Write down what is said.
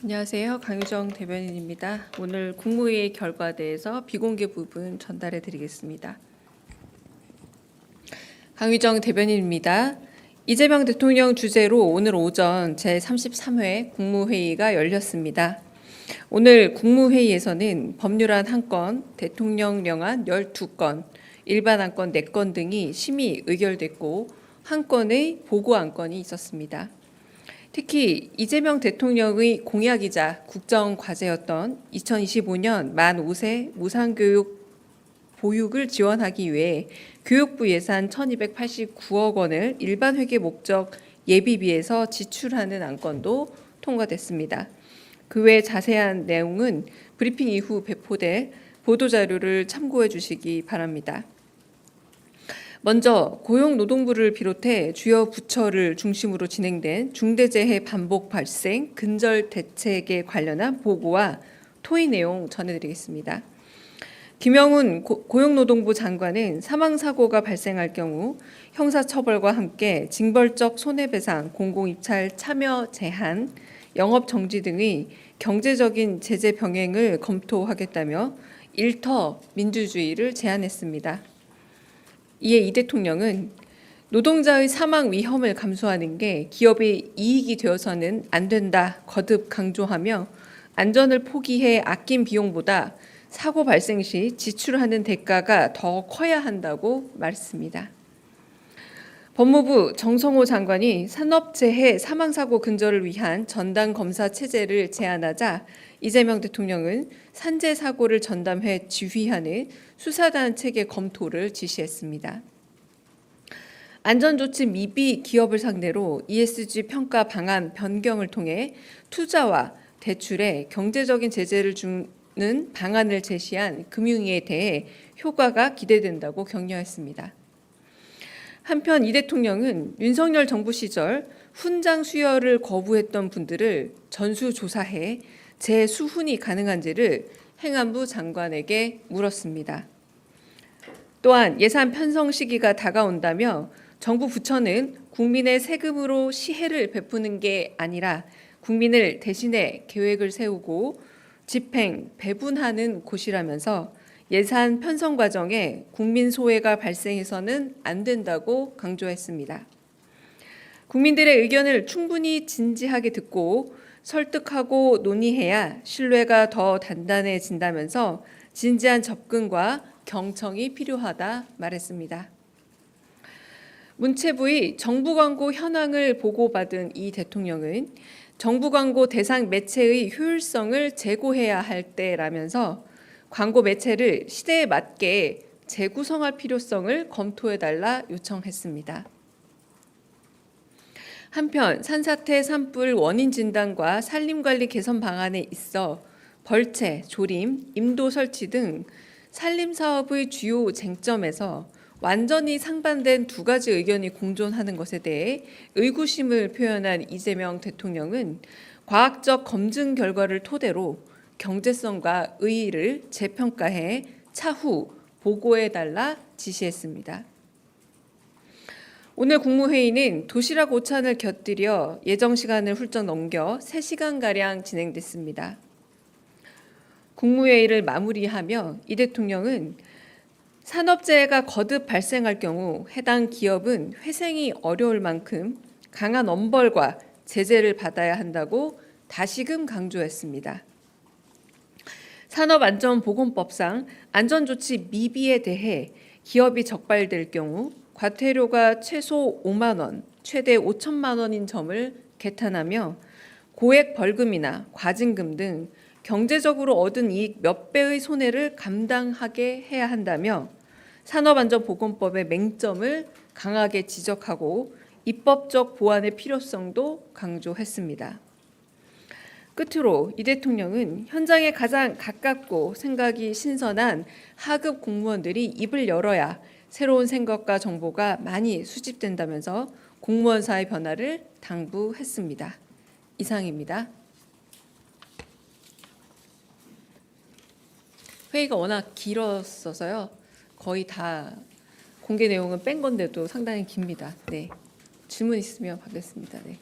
안녕하세요. 강유정 대변인입니다. 오늘 국무회의 결과에 대해서 비공개 부분 전달해 드리겠습니다. 강유정 대변인입니다. 이재명 대통령 주재로 오늘 오전 제33회 국무회의가 열렸습니다. 오늘 국무회의에서는 법률안 1건, 대통령령안 12건, 일반 안건 4건 등이 심의 의결됐고 한 건의 보고 안건이 있었습니다. 특히 이재명 대통령의 공약이자 국정과제였던 2025년 만 5세 무상교육 보육을 지원하기 위해 교육부 예산 1289억 원을 일반 회계 목적 예비비에서 지출하는 안건도 통과됐습니다. 그 외 자세한 내용은 브리핑 이후 배포될 보도자료를 참고해 주시기 바랍니다. 먼저 고용노동부를 비롯해 주요 부처를 중심으로 진행된 중대재해 반복 발생 근절 대책에 관련한 보고와 토의 내용 전해드리겠습니다. 김영훈 고용노동부 장관은 사망사고가 발생할 경우 형사처벌과 함께 징벌적 손해배상, 공공입찰 참여 제한, 영업정지 등의 경제적인 제재 병행을 검토하겠다며 일터 민주주의를 제안했습니다. 이에 이 대통령은 노동자의 사망 위험을 감수하는 게 기업의 이익이 되어서는 안 된다 거듭 강조하며 안전을 포기해 아낀 비용보다 사고 발생 시 지출하는 대가가 더 커야 한다고 말했습니다. 법무부 정성호 장관이 산업재해 사망사고 근절을 위한 전담검사 체제를 제안하자 이재명 대통령은 산재사고를 전담해 지휘하는 수사단 체계 검토를 지시했습니다. 안전조치 미비 기업을 상대로 ESG 평가 방안 변경을 통해 투자와 대출에 경제적인 제재를 주는 방안을 제시한 금융위에 대해 효과가 기대된다고 격려했습니다. 한편 이 대통령은 윤석열 정부 시절 훈장 수여를 거부했던 분들을 전수조사해 재수훈이 가능한지를 행안부 장관에게 물었습니다. 또한 예산 편성 시기가 다가온다며 정부 부처는 국민의 세금으로 시혜를 베푸는 게 아니라 국민을 대신해 계획을 세우고 집행, 배분하는 곳이라면서 예산 편성 과정에 국민 소외가 발생해서는 안 된다고 강조했습니다. 국민들의 의견을 충분히 진지하게 듣고 설득하고 논의해야 신뢰가 더 단단해진다면서 진지한 접근과 경청이 필요하다 말했습니다. 문체부의 정부 광고 현황을 보고받은 이 대통령은 정부 광고 대상 매체의 효율성을 제고해야 할 때라면서 광고 매체를 시대에 맞게 재구성할 필요성을 검토해달라 요청했습니다. 한편 산사태 산불 원인 진단과 산림관리 개선 방안에 있어 벌채, 조림, 임도 설치 등 산림사업의 주요 쟁점에서 완전히 상반된 두 가지 의견이 공존하는 것에 대해 의구심을 표현한 이재명 대통령은 과학적 검증 결과를 토대로 경제성과 의의를 재평가해 차후 보고해달라 지시했습니다. 오늘 국무회의는 도시락 오찬을 곁들여 예정 시간을 훌쩍 넘겨 3시간가량 진행됐습니다. 국무회의를 마무리하며 이 대통령은 산업재해가 거듭 발생할 경우 해당 기업은 회생이 어려울 만큼 강한 엄벌과 제재를 받아야 한다고 다시금 강조했습니다. 산업안전보건법상 안전조치 미비에 대해 기업이 적발될 경우 과태료가 최소 5만 원, 최대 5천만 원인 점을 개탄하며 고액 벌금이나 과징금 등 경제적으로 얻은 이익 몇 배의 손해를 감당하게 해야 한다며 산업안전보건법의 맹점을 강하게 지적하고 입법적 보완의 필요성도 강조했습니다. 끝으로 이 대통령은 현장에 가장 가깝고 생각이 신선한 하급 공무원들이 입을 열어야 새로운 생각과 정보가 많이 수집된다면서 공무원사의 변화를 당부했습니다. 이상입니다. 회의가 워낙 길었어서요. 거의 다 공개 내용은 뺀 건데도 상당히 깁니다. 네, 질문 있으면 받겠습니다. 네.